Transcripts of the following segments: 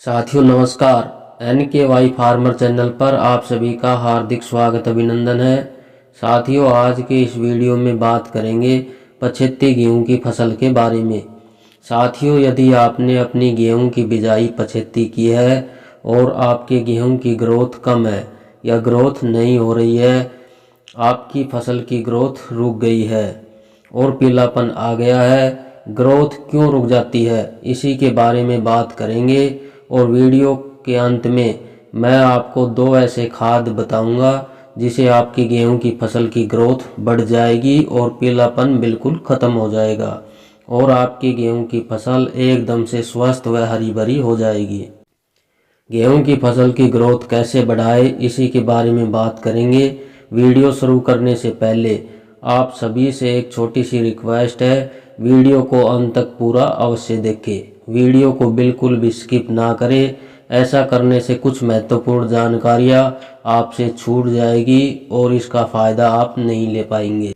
साथियों नमस्कार। NKY farmer channel पर आप सभी का हार्दिक स्वागत अभिनंदन है। साथियों आज के इस वीडियो में बात करेंगे पछेती गेहूं की फसल के बारे में। साथियों यदि आपने अपनी गेहूं की बिजाई पछेती की है और आपके गेहूं की ग्रोथ कम है या ग्रोथ नहीं हो रही है, आपकी फसल की ग्रोथ रुक गई है और पीलापन आ गया है, ग्रोथ क्यों रुक जाती है, इसी के बारे में बात करेंगे। और वीडियो के अंत में मैं आपको दो ऐसे खाद बताऊंगा जिसे आपकी गेहूं की फसल की ग्रोथ बढ़ जाएगी और पीलापन बिल्कुल ख़त्म हो जाएगा और आपकी गेहूं की फसल एकदम से स्वस्थ व हरी भरी हो जाएगी। गेहूं की फसल की ग्रोथ कैसे बढ़ाए इसी के बारे में बात करेंगे। वीडियो शुरू करने से पहले आप सभी से एक छोटी सी रिक्वेस्ट है, वीडियो को अंत तक पूरा अवश्य देखें, वीडियो को बिल्कुल भी स्किप ना करें। ऐसा करने से कुछ महत्वपूर्ण जानकारियां आपसे छूट जाएगी और इसका फ़ायदा आप नहीं ले पाएंगे।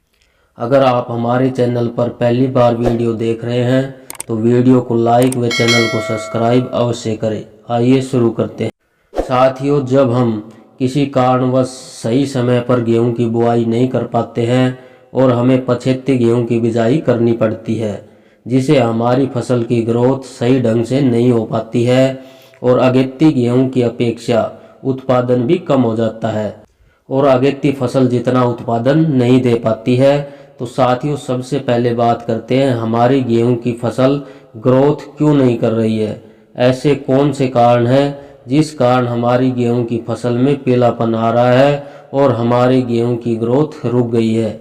अगर आप हमारे चैनल पर पहली बार वीडियो देख रहे हैं तो वीडियो को लाइक व चैनल को सब्सक्राइब अवश्य करें। आइए शुरू करते हैं। साथियों जब हम किसी कारणवश सही समय पर गेहूं की बुआई नहीं कर पाते हैं और हमें पछेती गेहूं की बिजाई करनी पड़ती है, जिसे हमारी फसल की ग्रोथ सही ढंग से नहीं हो पाती है और अगेती गेहूं की अपेक्षा उत्पादन भी कम हो जाता है और अगेती फसल जितना उत्पादन नहीं दे पाती है, तो साथियों सबसे पहले बात करते हैं हमारी गेहूं की फसल ग्रोथ क्यों नहीं कर रही है। ऐसे कौन से कारण हैं जिस कारण हमारी गेहूं की फसल में पीलापन आ रहा है और हमारी गेहूं की ग्रोथ रुक गई है।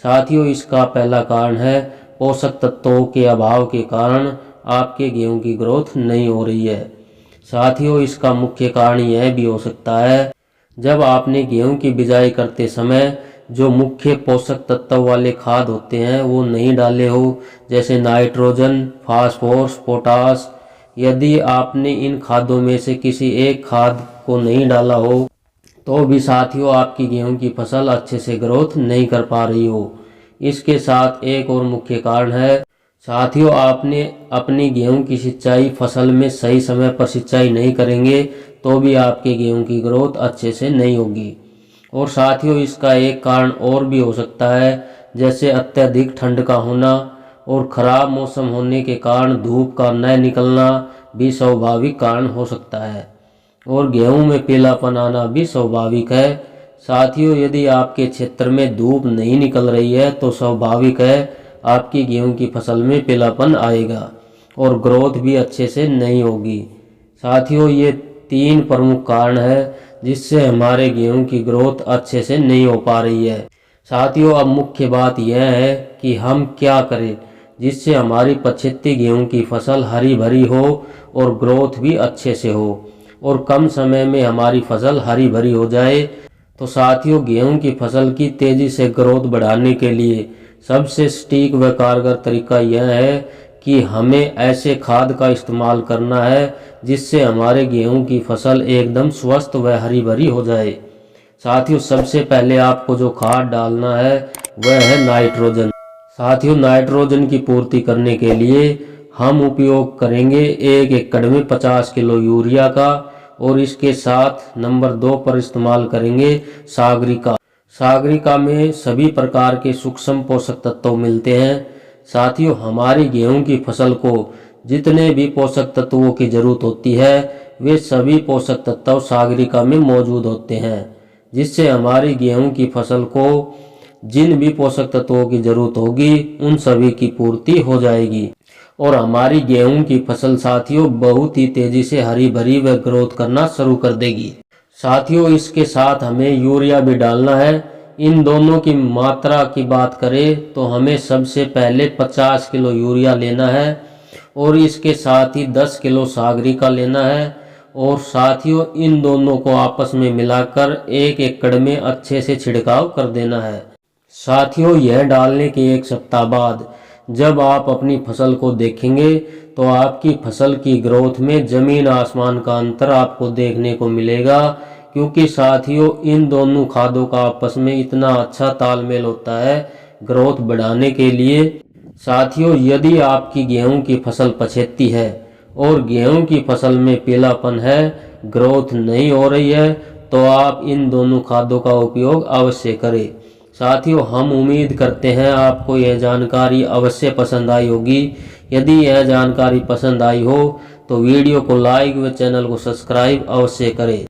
साथियों इसका पहला कारण है पोषक तत्वों के अभाव के कारण आपके गेहूं की ग्रोथ नहीं हो रही है। साथियों इसका मुख्य कारण यह भी हो सकता है जब आपने गेहूं की बिजाई करते समय जो मुख्य पोषक तत्व वाले खाद होते हैं वो नहीं डाले हो, जैसे नाइट्रोजन, फास्फोरस, पोटास। यदि आपने इन खादों में से किसी एक खाद को नहीं डाला हो तो भी साथियों आपकी गेहूं की फसल अच्छे से ग्रोथ नहीं कर पा रही हो। इसके साथ एक और मुख्य कारण है साथियों आपने अपनी गेहूं की सिंचाई फसल में सही समय पर सिंचाई नहीं करेंगे तो भी आपके गेहूं की ग्रोथ अच्छे से नहीं होगी। और साथियों इसका एक कारण और भी हो सकता है, जैसे अत्यधिक ठंड का होना और ख़राब मौसम होने के कारण धूप का न निकलना भी स्वाभाविक कारण हो सकता है और गेहूं में पीलापन आना भी स्वाभाविक है। साथियों यदि आपके क्षेत्र में धूप नहीं निकल रही है तो स्वाभाविक है आपकी गेहूं की फसल में पीलापन आएगा और ग्रोथ भी अच्छे से नहीं होगी। साथियों ये तीन प्रमुख कारण है जिससे हमारे गेहूं की ग्रोथ अच्छे से नहीं हो पा रही है। साथियों अब मुख्य बात यह है कि हम क्या करें जिससे हमारी पछेती गेहूं की फसल हरी भरी हो और ग्रोथ भी अच्छे से हो और कम समय में हमारी फसल हरी भरी हो जाए। तो साथियों गेहूं की फसल की तेज़ी से ग्रोथ बढ़ाने के लिए सबसे सटीक व कारगर तरीका यह है कि हमें ऐसे खाद का इस्तेमाल करना है जिससे हमारे गेहूं की फसल एकदम स्वस्थ व हरी भरी हो जाए। साथियों सबसे पहले आपको जो खाद डालना है वह है नाइट्रोजन। साथियों नाइट्रोजन की पूर्ति करने के लिए हम उपयोग करेंगे 1 एकड़ में 50 किलो यूरिया का और इसके साथ नंबर 2 पर इस्तेमाल करेंगे सागरिका। सागरिका में सभी प्रकार के सूक्ष्म पोषक तत्व मिलते हैं। साथियों हमारी गेहूं की फसल को जितने भी पोषक तत्वों की जरूरत होती है वे सभी पोषक तत्व सागरिका में मौजूद होते हैं, जिससे हमारी गेहूं की फसल को जिन भी पोषक तत्वों की जरूरत होगी उन सभी की पूर्ति हो जाएगी और हमारी गेहूं की फसल साथियों बहुत ही तेजी से हरी भरी व ग्रोथ करना शुरू कर देगी। साथियों इसके साथ हमें यूरिया भी डालना है। इन दोनों की मात्रा की बात करें तो हमें सबसे पहले 50 किलो यूरिया लेना है और इसके साथ ही 10 किलो सागरिका लेना है और साथियों इन दोनों को आपस में मिलाकर 1 एकड़ में अच्छे से छिड़काव कर देना है। साथियों यह डालने के 1 सप्ताह बाद जब आप अपनी फसल को देखेंगे तो आपकी फसल की ग्रोथ में जमीन आसमान का अंतर आपको देखने को मिलेगा, क्योंकि साथियों इन दोनों खादों का आपस में इतना अच्छा तालमेल होता है ग्रोथ बढ़ाने के लिए। साथियों यदि आपकी गेहूं की फसल पछेती है और गेहूं की फसल में पीलापन है, ग्रोथ नहीं हो रही है, तो आप इन दोनों खादों का उपयोग अवश्य करें। साथियों, हम उम्मीद करते हैं आपको यह जानकारी अवश्य पसंद आई होगी। यदि यह जानकारी पसंद आई हो तो वीडियो को लाइक व चैनल को सब्सक्राइब अवश्य करें।